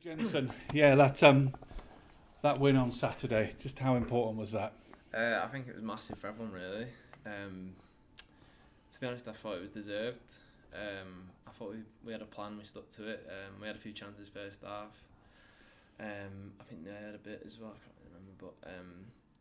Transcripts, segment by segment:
Jensen, yeah, that win on Saturday, just how important was that? I think it was massive for everyone, really. To be honest, I thought it was deserved. I thought we had a plan, we stuck to it. We had a few chances first half. I think they had a bit as well, I can't remember. But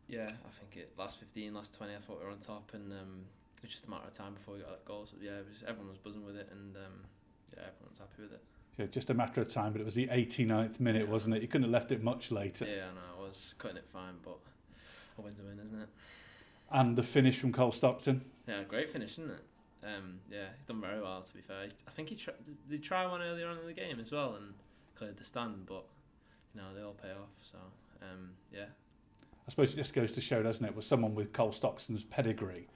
yeah, I think last 15, last 20, I thought we were on top, and it was just a matter of time before we got that goal. So yeah, everyone was buzzing with it, and yeah, everyone was happy with it. Yeah, just a matter of time, but it was the 89th minute, wasn't it? You couldn't have left it much later. Yeah, I know, I was cutting it fine, but a win's a win, isn't it? And the finish from Cole Stockton. Yeah, great finish, isn't it? Yeah, he's done very well, to be fair. I think did he try one earlier on in the game as well and cleared the stand, but they all pay off. So yeah. I suppose it just goes to show, doesn't it, with someone with Cole Stockton's pedigree,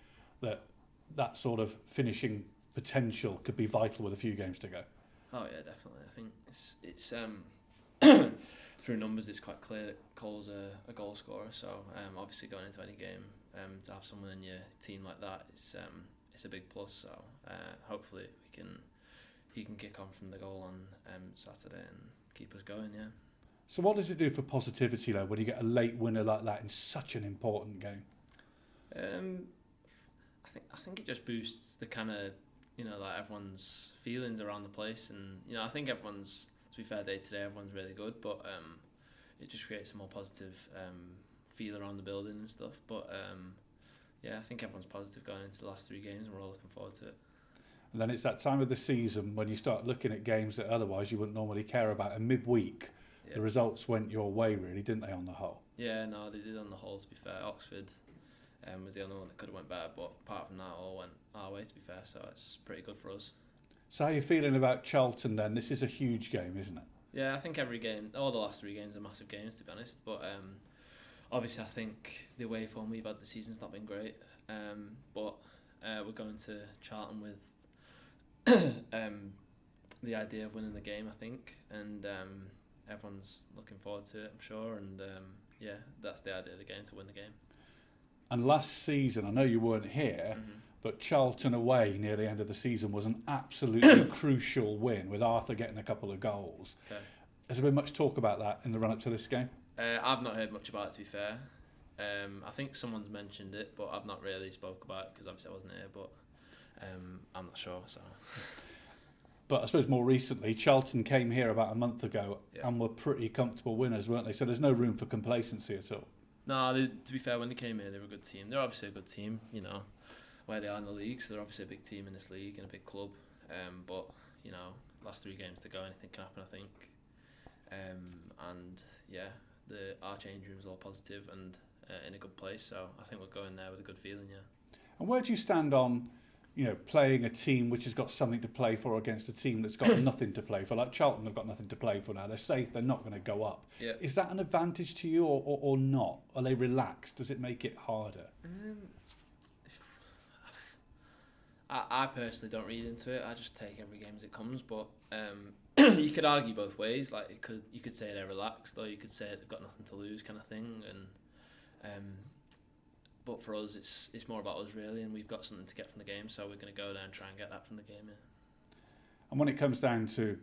that sort of finishing potential could be vital with a few games to go. Oh yeah, definitely. I think it's through numbers, it's quite clear that Cole's a goal scorer. So obviously going into any game, to have someone in your team like that, it's a big plus. So hopefully he can kick on from the goal on Saturday and keep us going. Yeah. So what does it do for positivity though when you get a late winner like that in such an important game? I think it just boosts the kind of like everyone's feelings around the place, and I think everyone's, to be fair, day to day everyone's really good, but it just creates a more positive feel around the building and stuff. But yeah, I think everyone's positive going into the last 3 games, and we're all looking forward to it. And then it's that time of the season when you start looking at games that otherwise you wouldn't normally care about, and midweek the results went your way, really, didn't they, on the whole? Yeah, no, they did on the whole, to be fair. Oxford was the only one that could have went better, but apart from that, all went our way, to be fair, so it's pretty good for us. So how are you feeling about Charlton then? This is a huge game, isn't it? Yeah, I think every game, all the last 3 games are massive games, to be honest, but obviously I think the away form we've had this season's not been great, but we're going to Charlton with the idea of winning the game, I think, and everyone's looking forward to it, I'm sure, and yeah, that's the idea of the game, to win the game. And last season, I know you weren't here, but Charlton away near the end of the season was an absolutely crucial win, with Arthur getting a couple of goals. Okay. Has there been much talk about that in the run-up to this game? I've not heard much about it, to be fair. I think someone's mentioned it, but I've not really spoke about it because obviously I wasn't here, but I'm not sure. So. But I suppose more recently, Charlton came here about a month ago and were pretty comfortable winners, weren't they? So there's no room for complacency at all. No, to be fair, when they came here, they were a good team. They're obviously a good team, where they are in the league, so they're obviously a big team in this league and a big club. But, last 3 games to go, anything can happen, I think. And, yeah, our change room's all positive and in a good place, so I think we're going there with a good feeling, yeah. And where do you stand on, playing a team which has got something to play for against a team that's got nothing to play for? Like Charlton have got nothing to play for now. They're safe. They're not going to go up. Yeah. Is that an advantage to you or not? Are they relaxed? Does it make it harder? I personally don't read into it. I just take every game as it comes. But you could argue both ways. Like you could say they're relaxed, or you could say they've got nothing to lose, kind of thing. And but for us, it's more about us really, and we've got something to get from the game, so we're going to go there and try and get that from the game. Yeah. And when it comes down to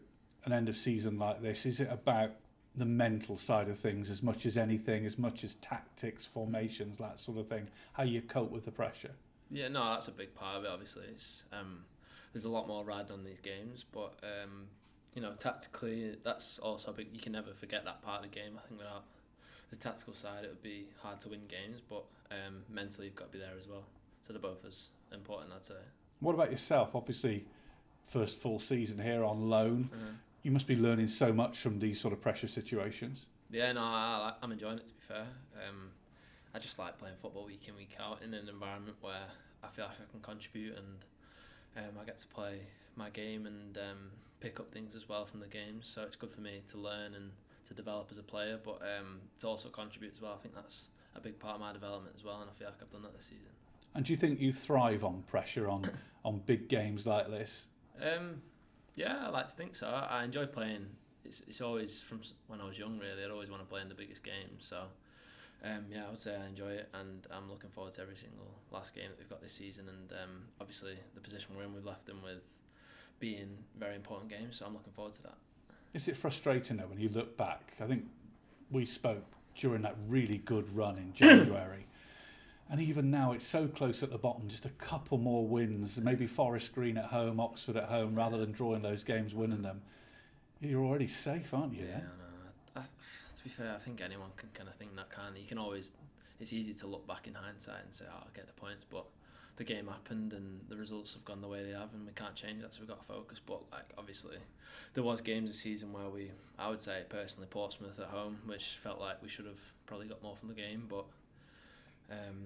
an end of season like this, is it about the mental side of things as much as anything, as much as tactics, formations, that sort of thing? How you cope with the pressure? Yeah, no, that's a big part of it. Obviously, it's there's a lot more riding on these games, but tactically, that's also big. You can never forget that part of the game. I think without the tactical side, it would be hard to win games, but mentally you've got to be there as well. So they're both as important, I'd say. What about yourself? Obviously, first full season here on loan. You must be learning so much from these sort of pressure situations. Yeah, no, I'm enjoying it, to be fair. I just like playing football week in, week out in an environment where I feel like I can contribute, and I get to play my game and pick up things as well from the games. So it's good for me to learn and to develop as a player, but to also contribute as well. I think that's a big part of my development as well, and I feel like I've done that this season. And do you think you thrive on pressure, on big games like this? Yeah, I like to think so. I enjoy playing. It's always from when I was young, really. I'd always want to play in the biggest games. So, yeah, I would say I enjoy it, and I'm looking forward to every single last game that we've got this season. And obviously, the position we're in, we've left them with being very important games. So I'm looking forward to that. Is it frustrating though when you look back? I think we spoke during that really good run in January. And even now, it's so close at the bottom, just a couple more wins, maybe Forest Green at home, Oxford at home, rather than drawing those games, winning them. You're already safe, aren't you? Yeah, no. To be fair, I think anyone can kind of think that, can't they? You can always, it's easy to look back in hindsight and say, oh, I'll get the points, but the game happened and the results have gone the way they have and we can't change that, so we've got to focus. But like, obviously, there was games this season where I would say personally, Portsmouth at home, which felt like we should have probably got more from the game, but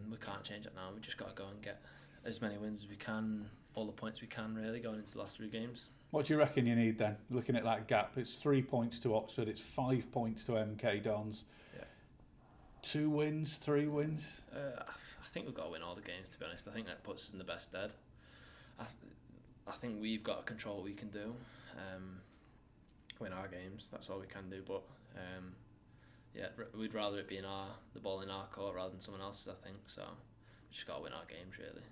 we can't change that now. We've just got to go and get as many wins as we can, all the points we can really, going into the last 3 games. What do you reckon you need then, looking at that gap? It's 3 points to Oxford, it's 5 points to MK Dons. Yeah. 2 wins, 3 wins? I think we've got to win all the games, to be honest. I think that puts us in the best stead. I think we've got to control what we can do. Win our games, that's all we can do. But yeah, we'd rather it be the ball in our court rather than someone else's, I think. So we just got to win our games, really.